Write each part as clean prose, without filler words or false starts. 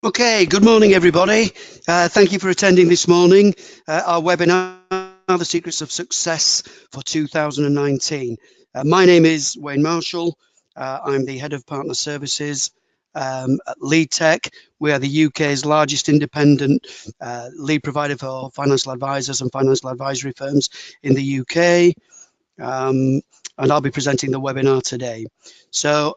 Okay, good morning, everybody. Thank you for attending this morning, our webinar, The Secrets of Success for 2019. My name is Wayne Marshall. I'm the Head of Partner Services at LeadTech. We are the UK's largest independent lead provider for financial advisors and financial advisory firms in the UK. And I'll be presenting the webinar today. So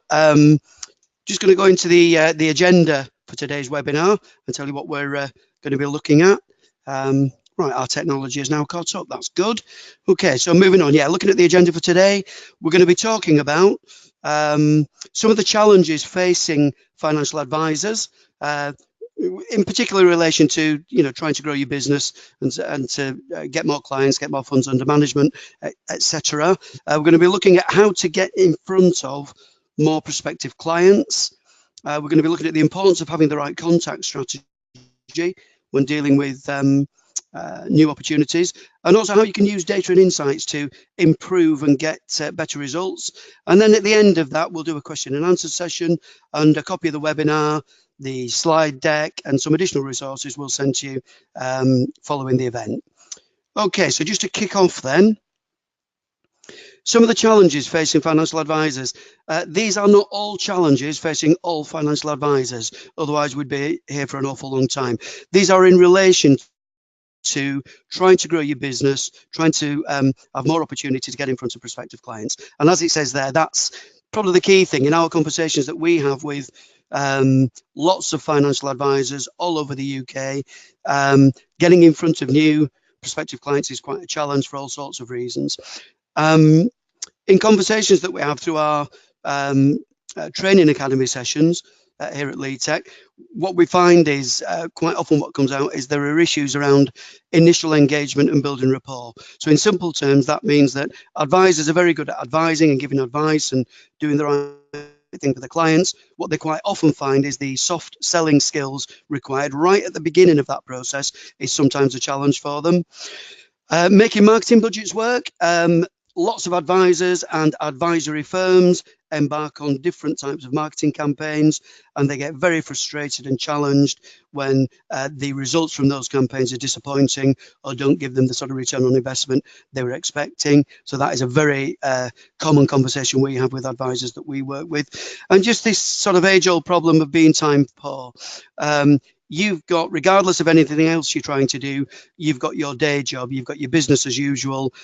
just going to go into the agenda for today's webinar and tell you what we're going to be looking at. Right, our technology is now caught up. That's good. Okay, so moving on. Yeah, looking at the agenda for today, we're going to be talking about some of the challenges facing financial advisors, in particular in relation to trying to grow your business and to get more clients, get more funds under management, etc. We're going to be looking at how to get in front of more prospective clients. We're going to be looking at the importance of having the right contact strategy when dealing with new opportunities, and also how you can use data and insights to improve and get better results. And then at the end of that, we'll do a question and answer session, and a copy of the webinar, the slide deck, and some additional resources we'll send to you following the event. Okay, so just to kick off then, some of the challenges facing financial advisors. These are not all challenges facing all financial advisors, otherwise we'd be here for an awful long time. These are in relation to trying to grow your business, trying to have more opportunity to get in front of prospective clients. And as it says there, that's probably the key thing in our conversations that we have with lots of financial advisors all over the UK. Getting in front of new prospective clients is quite a challenge for all sorts of reasons. In conversations that we have through our training academy sessions here at LeadTech, what we find is quite often what comes out is there are issues around initial engagement and building rapport. So in simple terms, that means that advisors are very good at advising and giving advice and doing the right thing for the clients. What they quite often find is the soft selling skills required right at the beginning of that process is sometimes a challenge for them. Making marketing budgets work. Lots of advisors and advisory firms embark on different types of marketing campaigns, and they get very frustrated and challenged when the results from those campaigns are disappointing or don't give them the sort of return on investment they were expecting. So that is a very common conversation we have with advisors that we work with. And just this sort of age-old problem of being time poor. You've got, regardless of anything else you're trying to do, you've got your day job, you've got your business as usual,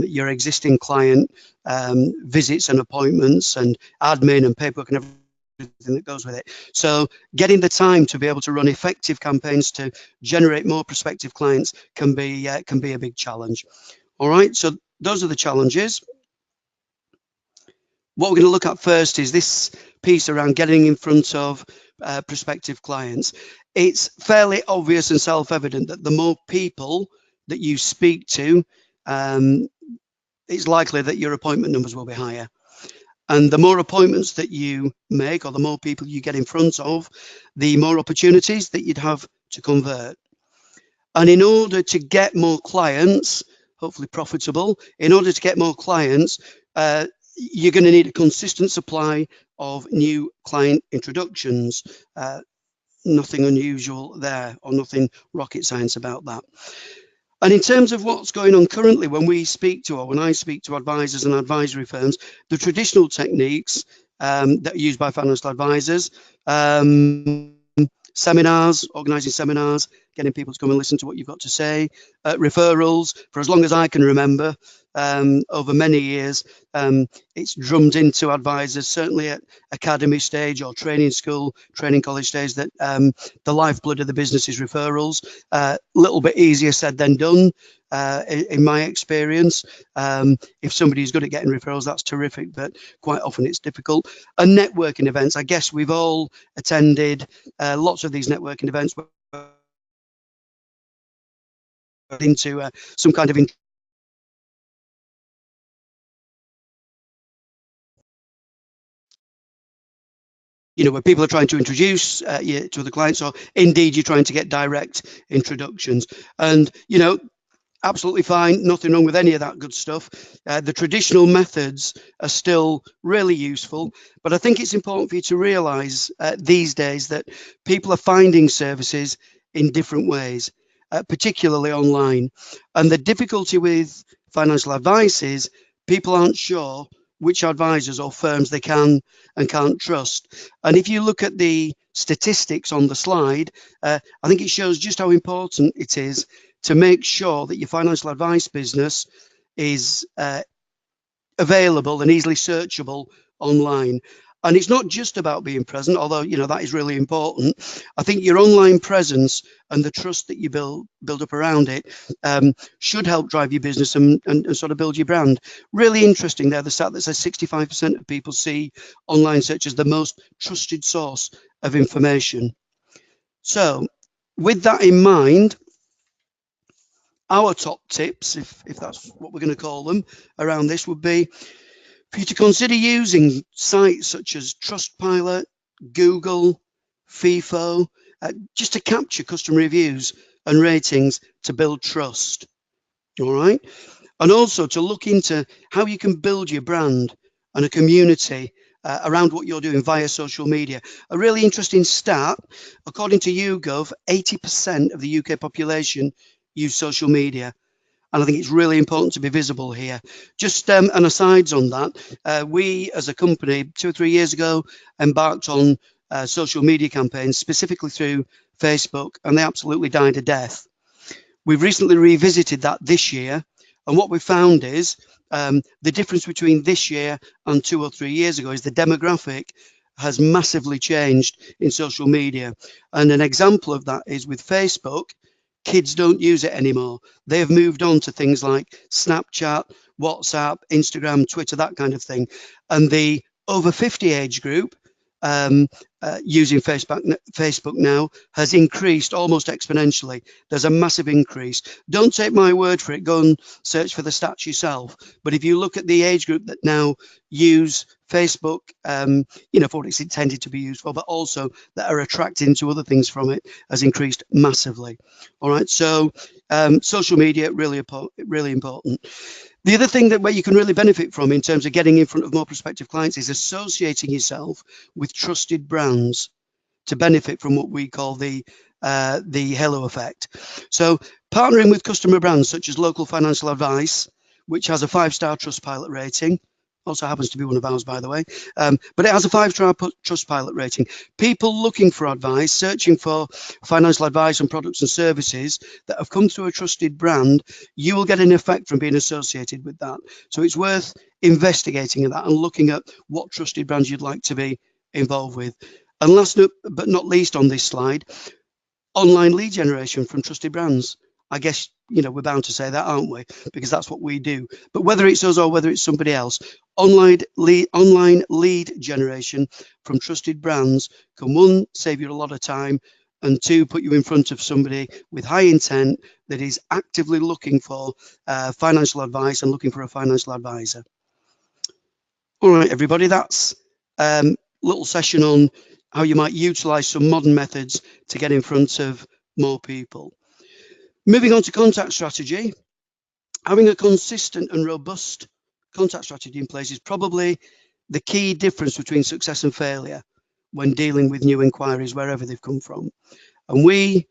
your existing client visits and appointments and admin and paperwork and everything that goes with it. So getting the time to be able to run effective campaigns to generate more prospective clients can be a big challenge. All right, so those are the challenges. What we're going to look at first is this piece around getting in front of prospective clients. It's fairly obvious and self-evident that the more people that you speak to, it's likely that your appointment numbers will be higher. And the more appointments that you make, or the more people you get in front of, the more opportunities that you'd have to convert. And in order to get more clients, hopefully profitable, in order to get more clients, you're going to need a consistent supply of new client introductions. Nothing unusual there, or nothing rocket science about that. And in terms of what's going on currently, when we speak to, or when I speak to advisors and advisory firms, the traditional techniques that are used by financial advisors, seminars, organising seminars, getting people to come and listen to what you've got to say, referrals, for as long as I can remember, over many years, it's drummed into advisors, certainly at academy stage or training school, training college stage, that the lifeblood of the business is referrals. A little bit easier said than done, in my experience. If somebody's good at getting referrals, that's terrific, but quite often it's difficult. And networking events, I guess we've all attended lots of these networking events into some kind of where people are trying to introduce you to other clients, or indeed you're trying to get direct introductions. And absolutely fine, nothing wrong with any of that good stuff. The traditional methods are still really useful, but I think it's important for you to realise these days that people are finding services in different ways, particularly online. And the difficulty with financial advice is people aren't sure which advisors or firms they can and can't trust. And if you look at the statistics on the slide, I think it shows just how important it is to make sure that your financial advice business is available and easily searchable online. And it's not just about being present, although that is really important. I think your online presence and the trust that you build up around it should help drive your business and sort of build your brand. Really interesting there, the stat that says 65% of people see online search as the most trusted source of information. So with that in mind, our top tips, if that's what we're going to call them, around this would be for you to consider using sites such as Trustpilot, Google, FIFO, just to capture customer reviews and ratings to build trust. All right. And also to look into how you can build your brand and a community around what you're doing via social media. A really interesting stat, according to YouGov, 80% of the UK population use social media. And I think it's really important to be visible here. Just an asides on that, we as a company 2 or 3 years ago embarked on social media campaigns, specifically through Facebook, and they absolutely died a death. We've recently revisited that this year, and what we found is the difference between this year and 2 or 3 years ago is the demographic has massively changed in social media. And an example of that is with Facebook. Kids don't use it anymore. They have moved on to things like Snapchat, WhatsApp, Instagram, Twitter, that kind of thing. And the over 50 age group using Facebook now has increased almost exponentially. There's a massive increase. Don't take my word for it. Go and search for the stats yourself. But if you look at the age group that now use Facebook, for what it's intended to be used for, but also that are attracting to other things from it, has increased massively. All right, so social media really important. The other thing where you can really benefit from in terms of getting in front of more prospective clients is associating yourself with trusted brands to benefit from what we call the halo effect. So partnering with customer brands such as Local Financial Advice, which has a 5-star Trustpilot rating, also happens to be one of ours, by the way, but it has a 5-star Trustpilot rating. People looking for advice, searching for financial advice and products and services that have come through a trusted brand, you will get an effect from being associated with that. So it's worth investigating that and looking at what trusted brands you'd like to be involved with. And last but not least on this slide, online lead generation from trusted brands. I guess, we're bound to say that, aren't we? Because that's what we do. But whether it's us or whether it's somebody else, online lead generation from trusted brands can, 1, save you a lot of time, and 2, put you in front of somebody with high intent that is actively looking for financial advice and looking for a financial advisor. All right, everybody, that's a little session on how you might utilize some modern methods to get in front of more people. Moving on to contact strategy, having a consistent and robust contact strategy in place is probably the key difference between success and failure when dealing with new inquiries wherever they've come from. And we,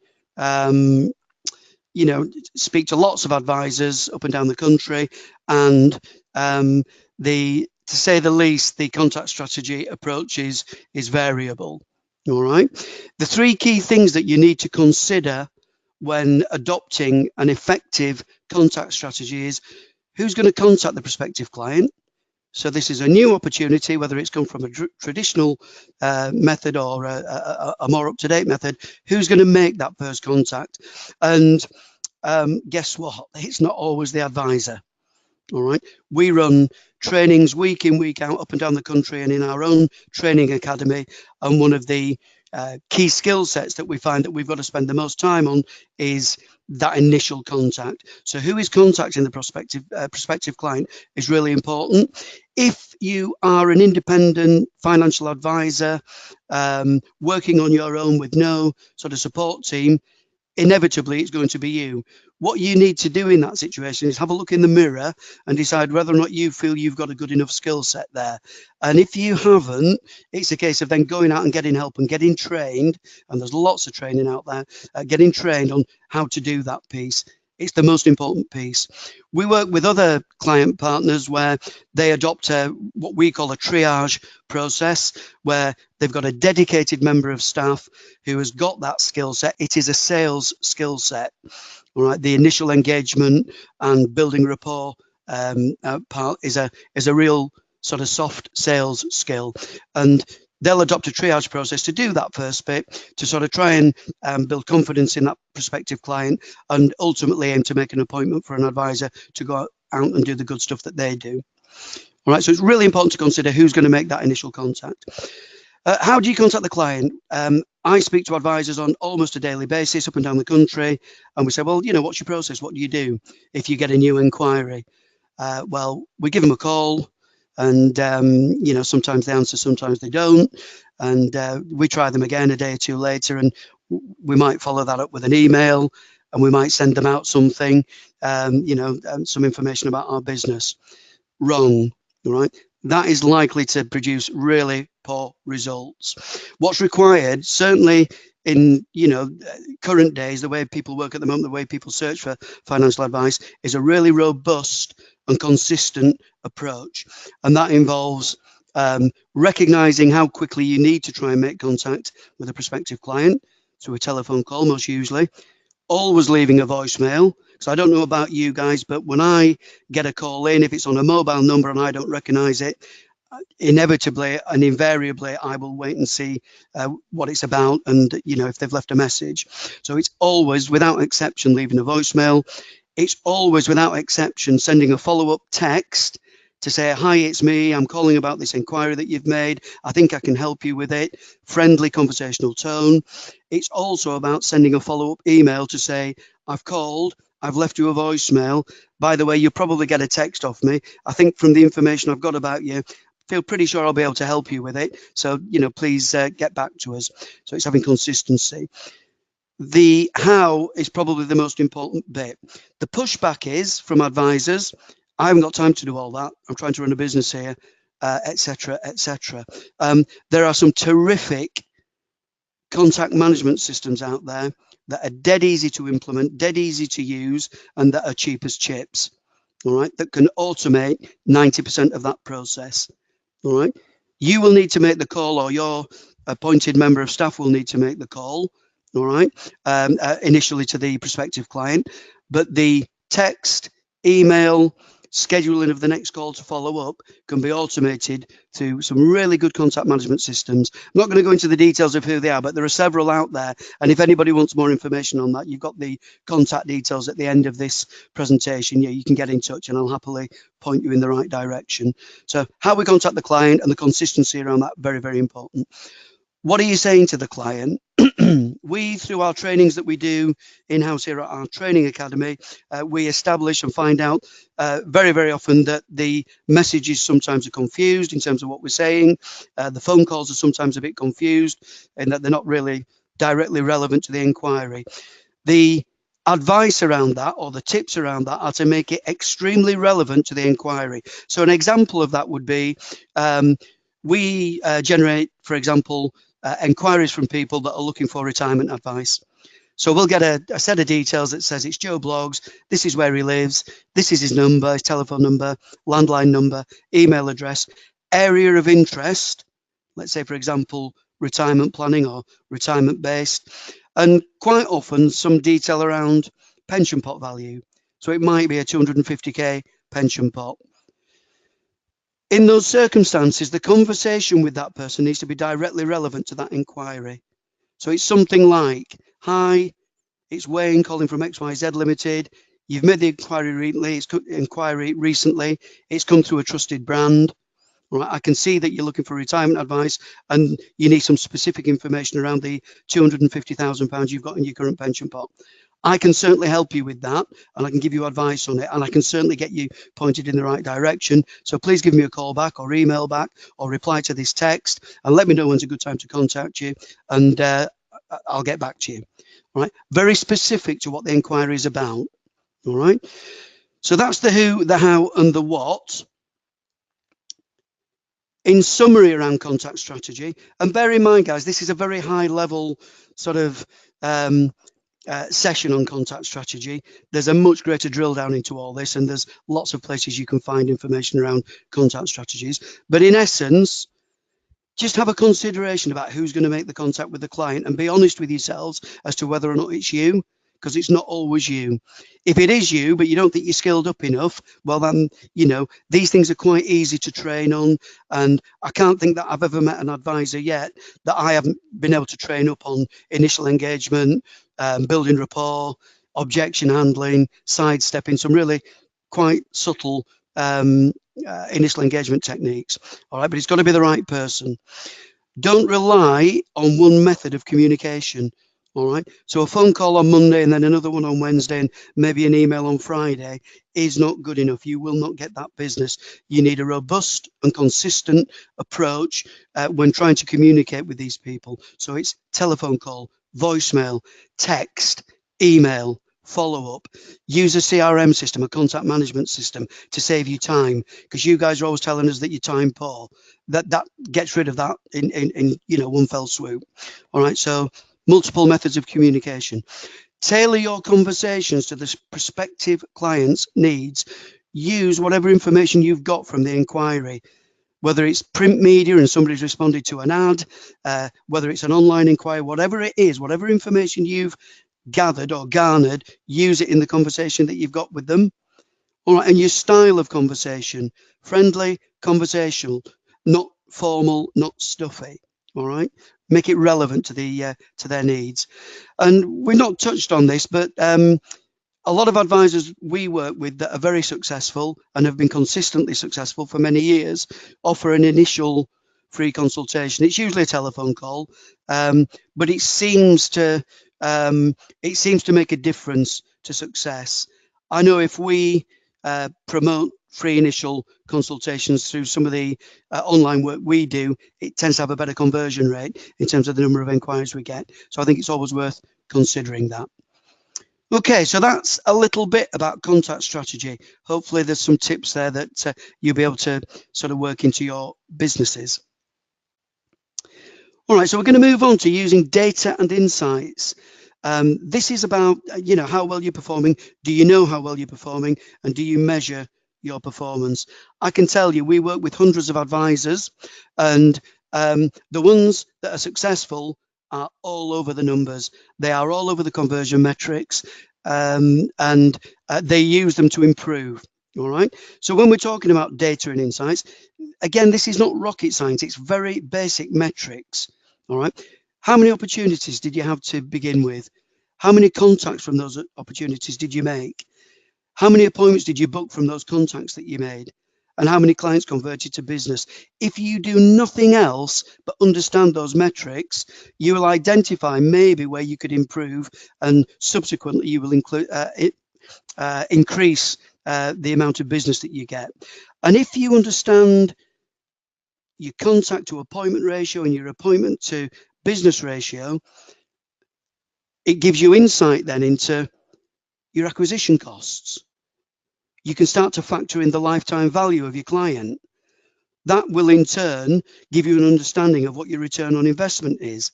speak to lots of advisors up and down the country, and to say the least, the contact strategy approach is variable. All right. The 3 key things that you need to consider when adopting an effective contact strategy is who's going to contact the prospective client. So this is a new opportunity, whether it's come from a traditional method or a more up-to-date method, who's going to make that first contact. And guess what? It's not always the advisor. All right. We run trainings week in, week out, up and down the country and in our own training academy. And one of the key skill sets that we find that we've got to spend the most time on is that initial contact. So who is contacting the prospective client is really important. If you are an independent financial advisor working on your own with no sort of support team, inevitably it's going to be you. What you need to do in that situation is have a look in the mirror and decide whether or not you feel you've got a good enough skill set there. And if you haven't, it's a case of then going out and getting help and getting trained. And there's lots of training out there, getting trained on how to do that piece. It's the most important piece. We work with other client partners where they adopt what we call a triage process, where they've got a dedicated member of staff who has got that skill set. It is a sales skill set, all right? The initial engagement and building rapport part is a real sort of soft sales skill, and they'll adopt a triage process to do that first bit, to sort of try and build confidence in that prospective client, and ultimately aim to make an appointment for an advisor to go out and do the good stuff that they do. All right, so it's really important to consider who's going to make that initial contact. How do you contact the client? I speak to advisors on almost a daily basis up and down the country, and we say, well, you know, what's your process? What do you do if you get a new inquiry? Well, we give them a call, and you know, sometimes they answer, sometimes they don't, and we try them again a day or two later, and we might follow that up with an email, and we might send them out something, you know, some information about our business. Wrong, right? That is likely to produce really poor results. What's required, certainly in, you know, current days, the way people work at the moment, the way people search for financial advice, is a really robust and consistent approach, and that involves recognizing how quickly you need to try and make contact with a prospective client through a telephone call, most usually. Always leaving a voicemail, because I don't know about you guys, but when I get a call in, if it's on a mobile number and I don't recognize it, inevitably and invariably I will wait and see what it's about, and you know, if they've left a message. So it's always, without exception, leaving a voicemail. It's always, without exception, sending a follow-up text to say, hi, it's me, I'm calling about this inquiry that you've made, I think I can help you with it. Friendly conversational tone. It's also about sending a follow-up email to say, I've called, I've left you a voicemail, by the way, you'll probably get a text off me. I think from the information I've got about you, feel pretty sure I'll be able to help you with it. So, you know, please get back to us. So it's having consistency. The how is probably the most important bit. The pushback is from advisors, I haven't got time to do all that, I'm trying to run a business here, etc., etc. There are some terrific contact management systems out there that are dead easy to implement, dead easy to use, and that are cheap as chips, all right, that can automate 90% of that process. All right, you will need to make the call, or your appointed member of staff will need to make the call, all right, initially to the prospective client, but the text, email, scheduling of the next call to follow up can be automated through some really good contact management systems. I'm not going to go into the details of who they are, but there are several out there, and if anybody wants more information on that, you've got the contact details at the end of this presentation. Yeah, you can get in touch and I'll happily point you in the right direction. So how we contact the client and the consistency around that, very, very important. What are you saying to the client? We, through our trainings that we do in-house here at our training academy, we establish and find out very, very often that the messages sometimes are confused in terms of what we're saying. The phone calls are sometimes a bit confused in that they're not really directly relevant to the inquiry. The advice around that, or the tips around that, are to make it extremely relevant to the inquiry. So an example of that would be, we generate, for example, inquiries from people that are looking for retirement advice. So we'll get a set of details that says it's Joe Bloggs, this is where he lives, this is his number, his telephone number, landline number, email address, area of interest, let's say, for example, retirement planning or retirement based, and quite often some detail around pension pot value. So it might be a 250k pension pot. In those circumstances, the conversation with that person needs to be directly relevant to that inquiry. So it's something like, hi, it's Wayne calling from XYZ Limited. You've made the inquiry recently. It's come through a trusted brand. Right, I can see that you're looking for retirement advice and you need some specific information around the £250,000 you've got in your current pension pot. I can certainly help you with that, and I can give you advice on it, and I can certainly get you pointed in the right direction. So please give me a call back or email back or reply to this text and let me know when's a good time to contact you. And I'll get back to you. All right, very specific to what the inquiry is about. All right, so that's the who, the how, and the what. In summary around contact strategy, and bear in mind, guys, this is a very high level sort of session on contact strategy. There's a much greater drill down into all this, and there's lots of places you can find information around contact strategies. But in essence, just have a consideration about who's going to make the contact with the client, and be honest with yourselves as to whether or not it's you, because it's not always you. If it is you, but you don't think you're skilled up enough, well then, you know, these things are quite easy to train on. And I can't think that I've ever met an advisor yet that I haven't been able to train up on initial engagement, building rapport, objection handling, sidestepping, some really quite subtle initial engagement techniques. All right, but it's got to be the right person. Don't rely on one method of communication. All right, so a phone call on Monday and then another one on Wednesday and maybe an email on Friday is not good enough. You will not get that business. You need a robust and consistent approach when trying to communicate with these people. So it's telephone call, voicemail, text, email, follow up. Use a CRM system, a contact management system, to save you time, because you guys are always telling us that you're time poor. That gets rid of that in you know, one fell swoop. All right, so multiple methods of communication. Tailor your conversations to the prospective client's needs. Use whatever information you've got from the inquiry, whether it's print media and somebody's responded to an ad, whether it's an online inquiry, whatever it is, whatever information you've gathered or garnered, use it in the conversation that you've got with them. All right, and your style of conversation: friendly, conversational, not formal, not stuffy. All right, make it relevant to their needs. And we've not touched on this, but a lot of advisors we work with that are very successful and have been consistently successful for many years offer an initial free consultation. It's usually a telephone call, but it seems to make a difference to success. I know if we promote free initial consultations through some of the online work we do, it tends to have a better conversion rate in terms of the number of inquiries we get. So I think it's always worth considering that. Okay, so that's a little bit about contact strategy. Hopefully there's some tips there that you'll be able to sort of work into your businesses. All right, so we're going to move on to using data and insights. This is about, you know, how well you're performing. Do you know how well you're performing, and do you measure your performance? I can tell you, we work with hundreds of advisors, and the ones that are successful are all over the numbers. They are all over the conversion metrics, and they use them to improve. All right, so when we're talking about data and insights, again, this is not rocket science. It's very basic metrics. All right, how many opportunities did you have to begin with? How many contacts from those opportunities did you make? How many appointments did you book from those contacts that you made? And how many clients converted to business? If you do nothing else but understand those metrics, you will identify maybe where you could improve, and subsequently you will increase the amount of business that you get. And if you understand your contact to appointment ratio and your appointment to business ratio, it gives you insight then into your acquisition costs. You can start to factor in the lifetime value of your client. That will in turn give you an understanding of what your return on investment is.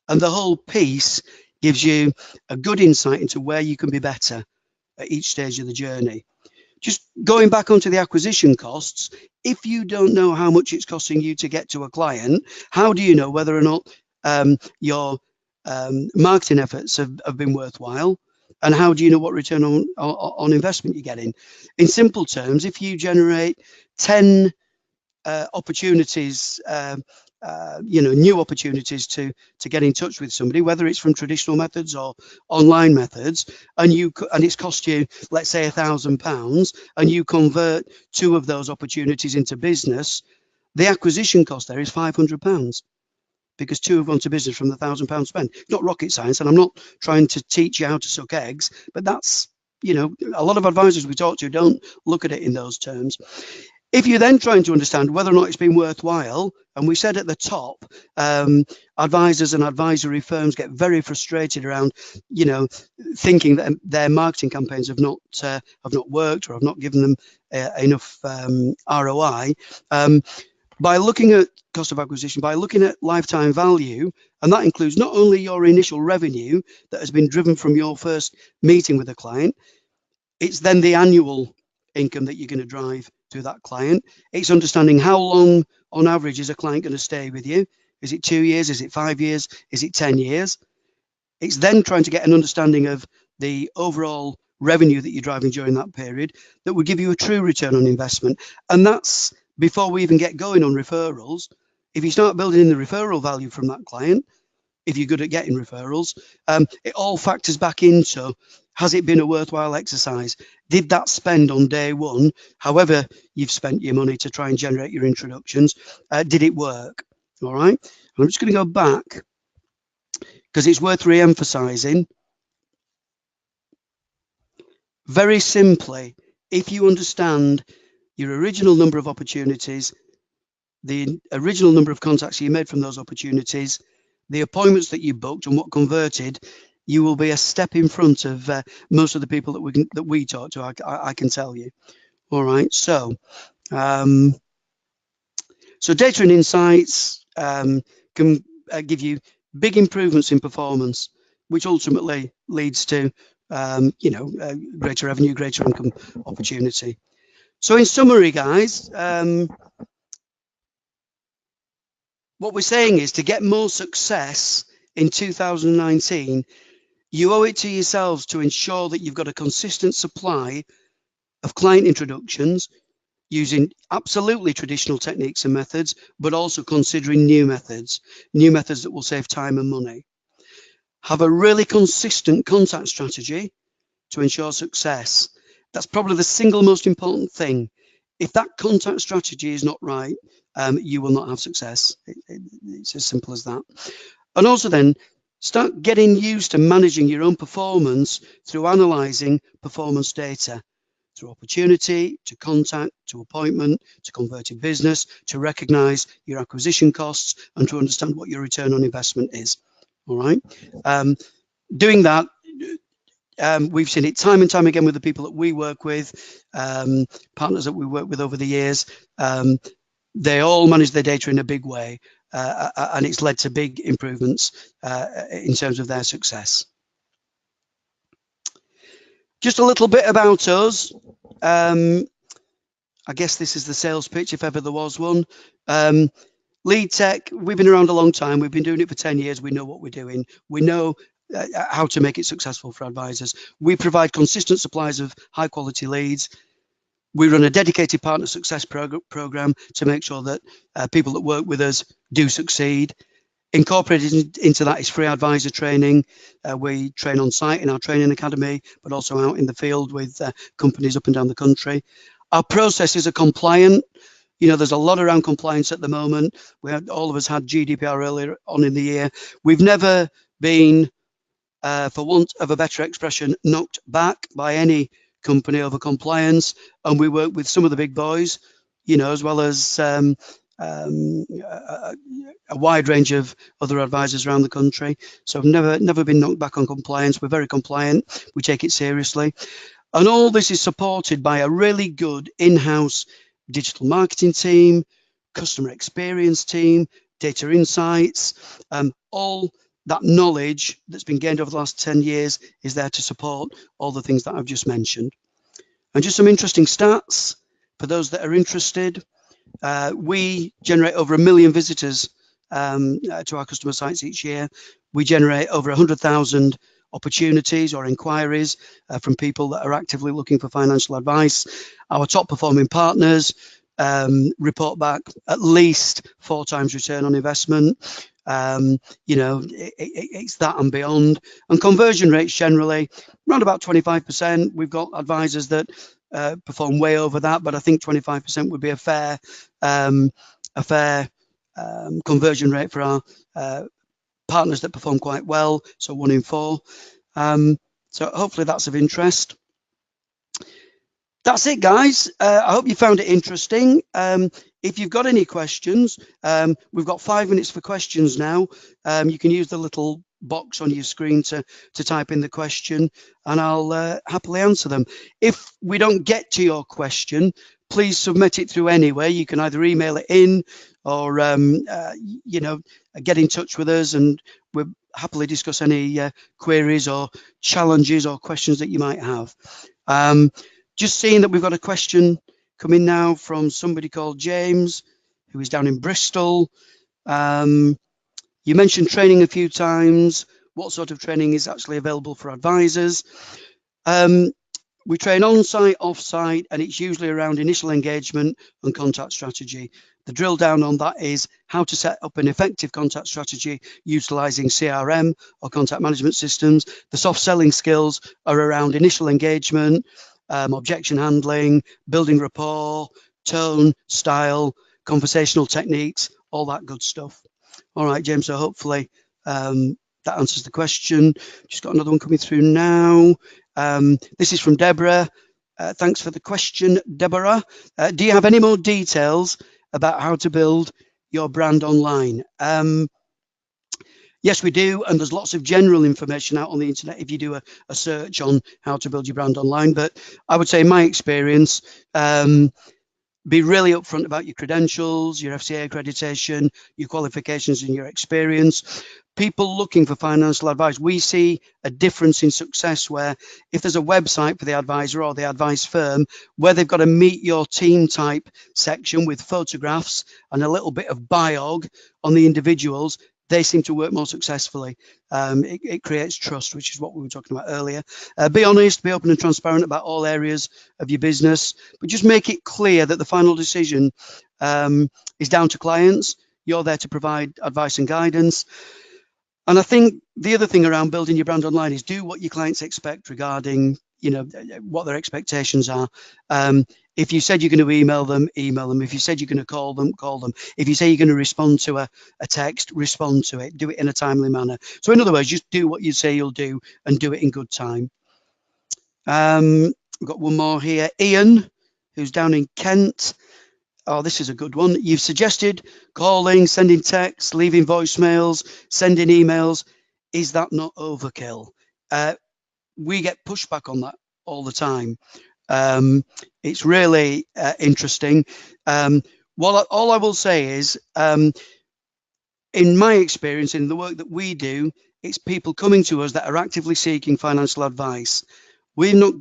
And the whole piece gives you a good insight into where you can be better at each stage of the journey. Just going back onto the acquisition costs, if you don't know how much it's costing you to get to a client, how do you know whether or not your marketing efforts have been worthwhile? And how do you know what return on investment you're getting? In simple terms, if you generate 10 opportunities, you know, new opportunities to get in touch with somebody, whether it's from traditional methods or online methods, and it's cost you, let's say, £1,000, and you convert 2 of those opportunities into business, the acquisition cost there is £500, because 2 have gone to business from the £1,000 spent. It's not rocket science, and I'm not trying to teach you how to suck eggs, but that's, you know, a lot of advisors we talk to don't look at it in those terms. If you're then trying to understand whether or not it's been worthwhile, and we said at the top, advisors and advisory firms get very frustrated around, thinking that their marketing campaigns have not worked or have not given them enough ROI. By looking at cost of acquisition, by looking at lifetime value, and that includes not only your initial revenue that has been driven from your first meeting with a client, it's then the annual income that you're going to drive through that client. It's understanding how long on average is a client going to stay with you. Is it 2 years? Is it 5 years? Is it 10 years? It's then trying to get an understanding of the overall revenue that you're driving during that period that would give you a true return on investment. And that's before we even get going on referrals. If you start building in the referral value from that client, if you're good at getting referrals, it all factors back into, has it been a worthwhile exercise? Did that spend on day one, however you've spent your money to try and generate your introductions, did it work? All right. I'm just going to go back because it's worth re-emphasizing. Very simply, if you understand your original number of opportunities, the original number of contacts you made from those opportunities, the appointments that you booked and what converted, you will be a step in front of most of the people that we talk to. I can tell you. All right. So, so data and insights can give you big improvements in performance, which ultimately leads to greater revenue, greater income opportunity. So, in summary, guys. What we're saying is to get more success in 2019, you owe it to yourselves to ensure that you've got a consistent supply of client introductions using absolutely traditional techniques and methods, but also considering new methods that will save time and money. Have a really consistent contact strategy to ensure success. That's probably the single most important thing. If that contact strategy is not right, you will not have success. It's as simple as that. And also then start getting used to managing your own performance through analysing performance data, through opportunity, to contact, to appointment, to converted business, to recognise your acquisition costs and to understand what your return on investment is. All right. Doing that, we've seen it time and time again with the people that we work with, partners that we work with over the years. They all manage their data in a big way, and it's led to big improvements in terms of their success. Just a little bit about us. I guess this is the sales pitch, if ever there was one. Lead Tech, we've been around a long time. We've been doing it for 10 years. We know what we're doing. We know how to make it successful for advisors. We provide consistent supplies of high quality leads. We run a dedicated partner success program to make sure that people that work with us do succeed. Incorporated into that is free advisor training. We train on site in our training academy, but also out in the field with companies up and down the country. Our processes are compliant. There's a lot around compliance at the moment. All of us had GDPR earlier on in the year. We've never been, for want of a better expression, knocked back by any company over compliance, and we work with some of the big boys, as well as a wide range of other advisors around the country. So I've never been knocked back on compliance. We're very compliant. We take it seriously, and all this is supported by a really good in-house digital marketing team, customer experience team, data insights. All that knowledge that's been gained over the last 10 years is there to support all the things that I've just mentioned. And just some interesting stats for those that are interested. We generate over 1 million visitors to our customer sites each year. We generate over 100,000 opportunities or inquiries from people that are actively looking for financial advice. Our top performing partners report back at least 4 times return on investment. It's that and beyond. And conversion rates generally around about 25%. We've got advisors that perform way over that, but I think 25% would be a fair conversion rate for our partners that perform quite well. So 1 in 4. So hopefully that's of interest. That's it, guys. I hope you found it interesting. If you've got any questions, we've got 5 minutes for questions now. You can use the little box on your screen to type in the question, and I'll happily answer them. If we don't get to your question, please submit it through anyway. You can either email it in or get in touch with us, and we'll happily discuss any queries or challenges or questions that you might have. Just seeing that we've got a question coming now from somebody called James, who is down in Bristol. You mentioned training a few times. What sort of training is actually available for advisors? We train on-site, off-site, and it's usually around initial engagement and contact strategy. The drill down on that is how to set up an effective contact strategy utilizing CRM or contact management systems. The soft selling skills are around initial engagement, objection handling, building rapport, tone, style, conversational techniques, all that good stuff. All right, James, so hopefully that answers the question. Just got another one coming through now. This is from Deborah. Thanks for the question, Deborah. Do you have any more details about how to build your brand online? Yes, we do, and there's lots of general information out on the internet if you do a search on how to build your brand online. But I would say, in my experience, be really upfront about your credentials, your FCA accreditation, your qualifications, and your experience. People looking for financial advice, we see a difference in success where if there's a website for the advisor or the advice firm where they've got a meet your team type section with photographs and a little bit of biog on the individuals, they seem to work more successfully. It creates trust, which is what we were talking about earlier. Be honest, be open and transparent about all areas of your business, but just make it clear that the final decision is down to clients. You're there to provide advice and guidance. And I think the other thing around building your brand online is do what your clients expect regarding, what their expectations are. If you said you're going to email them, email them. If you said you're going to call them, call them. If you say you're going to respond to a text, respond to it. Do it in a timely manner. So in other words, just do what you say you'll do and do it in good time. We've got one more here. Ian, who's down in Kent. Oh, this is a good one. You've suggested calling, sending texts, leaving voicemails, sending emails. Is that not overkill? We get pushback on that all the time. It's really interesting. All I will say is, in my experience, in the work that we do, it's people coming to us that are actively seeking financial advice. We've not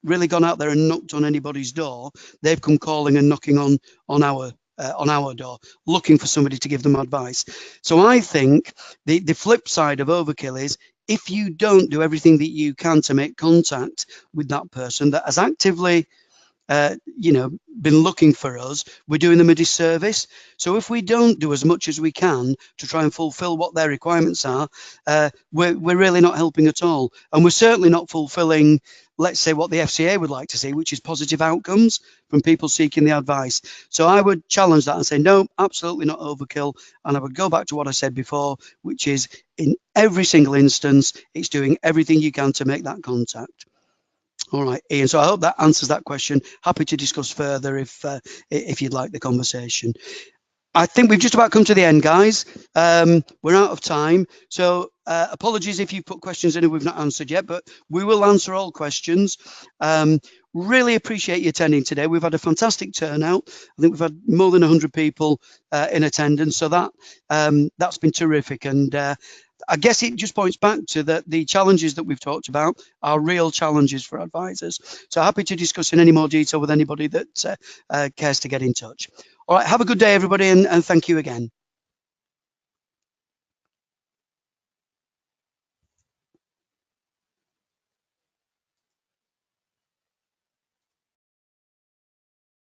really gone out there and knocked on anybody's door. They've come calling and knocking on our door, looking for somebody to give them advice. So I think the flip side of overkill is if you don't do everything that you can to make contact with that person that has actively been looking for us, we're doing them a disservice. So if we don't do as much as we can to try and fulfill what their requirements are, we're really not helping at all. And we're certainly not fulfilling, let's say, what the FCA would like to see, which is positive outcomes from people seeking the advice. So I would challenge that and say, no, absolutely not overkill. And I would go back to what I said before, which is in every single instance, it's doing everything you can to make that contact. All right, Ian. So I hope that answers that question. Happy to discuss further if you'd like the conversation. I think we've just about come to the end, guys. We're out of time. So apologies if you put questions in and we've not answered yet, but we will answer all questions. Really appreciate you attending today. We've had a fantastic turnout. I think we've had more than 100 people in attendance. So that's been terrific. And I guess it just points back to the challenges that we've talked about are real challenges for advisors. So happy to discuss in any more detail with anybody that cares to get in touch. All right, have a good day, everybody, and thank you again.